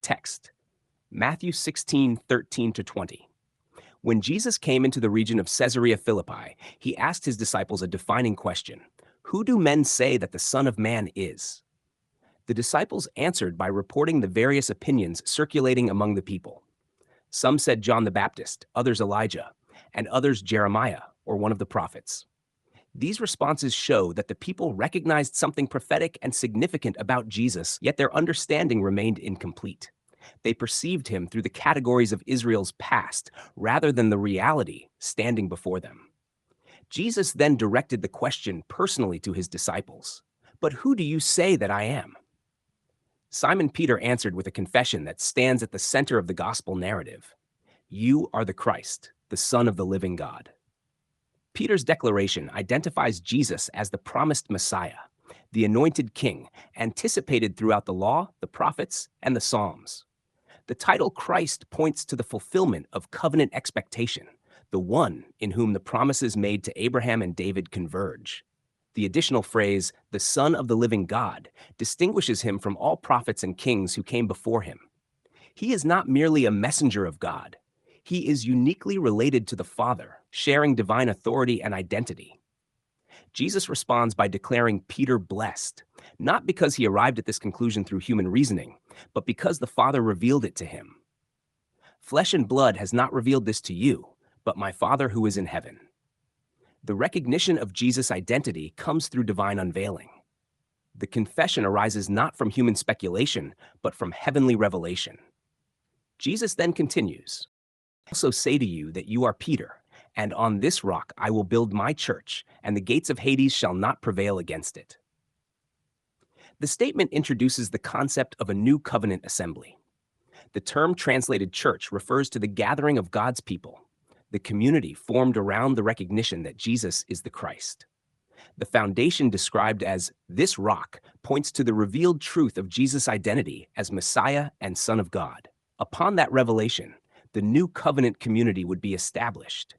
Text: Matthew 16:13-20. When Jesus came into the region of Caesarea Philippi, he asked his disciples a defining question: Who do men say that the Son of Man is? The disciples answered by reporting the various opinions circulating among the people. Some said John the Baptist, others Elijah, and others Jeremiah or one of the prophets. These responses show that the people recognized something prophetic and significant about Jesus, yet their understanding remained incomplete. They perceived him through the categories of Israel's past rather than the reality standing before them. Jesus then directed the question personally to his disciples: But who do you say that I am? Simon Peter answered with a confession that stands at the center of the gospel narrative: You are the Christ, the Son of the living God. Peter's declaration identifies Jesus as the promised Messiah, the anointed king, anticipated throughout the law, the prophets, and the Psalms. The title Christ points to the fulfillment of covenant expectation, the one in whom the promises made to Abraham and David converge. The additional phrase, the Son of the living God, distinguishes him from all prophets and kings who came before him. He is not merely a messenger of God. He is uniquely related to the Father, sharing divine authority and identity. Jesus responds by declaring Peter blessed, not because he arrived at this conclusion through human reasoning, but because the Father revealed it to him. Flesh and blood has not revealed this to you, but my Father who is in heaven. The recognition of Jesus' identity comes through divine unveiling. The confession arises not from human speculation, but from heavenly revelation. Jesus then continues, I also say to you that you are Peter, and on this rock I will build my church, and the gates of Hades shall not prevail against it. The statement introduces the concept of a new covenant assembly. The term translated church refers to the gathering of God's people, the community formed around the recognition that Jesus is the Christ. The foundation described as this rock points to the revealed truth of Jesus' identity as Messiah and Son of God. Upon that revelation, the new covenant community would be established.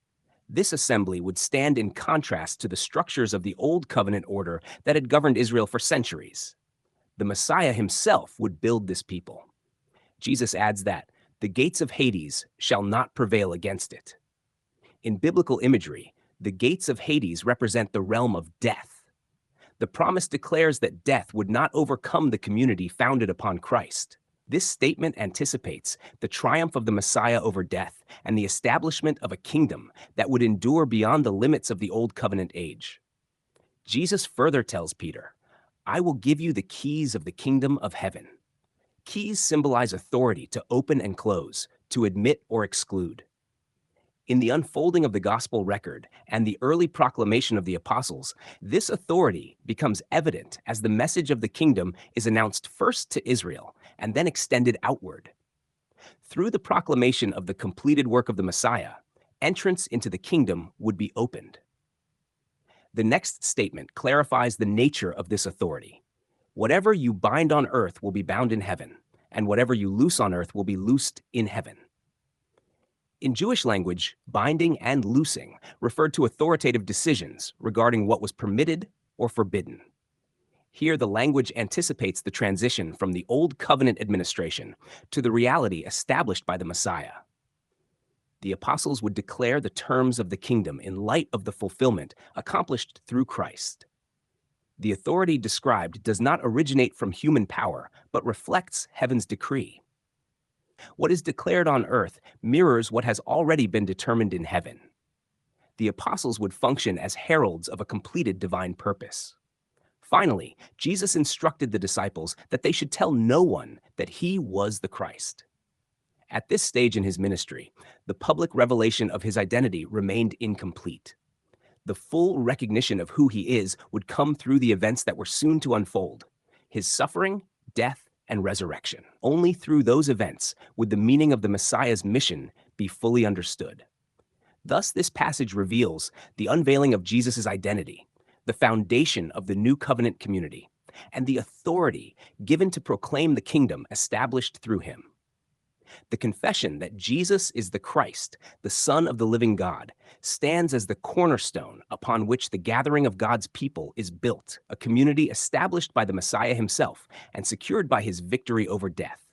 This assembly would stand in contrast to the structures of the old covenant order that had governed Israel for centuries. The Messiah himself would build this people. Jesus adds that the gates of Hades shall not prevail against it. In biblical imagery, the gates of Hades represent the realm of death. The promise declares that death would not overcome the community founded upon Christ. This statement anticipates the triumph of the Messiah over death and the establishment of a kingdom that would endure beyond the limits of the Old Covenant age. Jesus further tells Peter, I will give you the keys of the kingdom of heaven. Keys symbolize authority to open and close, to admit or exclude. In the unfolding of the gospel record and the early proclamation of the apostles, this authority becomes evident as the message of the kingdom is announced first to Israel and then extended outward. Through the proclamation of the completed work of the Messiah, entrance into the kingdom would be opened. The next statement clarifies the nature of this authority. Whatever you bind on earth will be bound in heaven, and whatever you loose on earth will be loosed in heaven. In Jewish language, binding and loosing referred to authoritative decisions regarding what was permitted or forbidden. Here, the language anticipates the transition from the Old Covenant administration to the reality established by the Messiah. The apostles would declare the terms of the kingdom in light of the fulfillment accomplished through Christ. The authority described does not originate from human power, but reflects heaven's decree. What is declared on earth mirrors what has already been determined in heaven. The apostles would function as heralds of a completed divine purpose. Finally, Jesus instructed the disciples that they should tell no one that he was the Christ. At this stage in his ministry, the public revelation of his identity remained incomplete. The full recognition of who he is would come through the events that were soon to unfold: his suffering, death, and resurrection. Only through those events would the meaning of the Messiah's mission be fully understood. Thus, this passage reveals the unveiling of Jesus' identity, the foundation of the new covenant community, and the authority given to proclaim the kingdom established through him. The confession that Jesus is the Christ, the Son of the living God, stands as the cornerstone upon which the gathering of God's people is built, a community established by the Messiah himself and secured by his victory over death.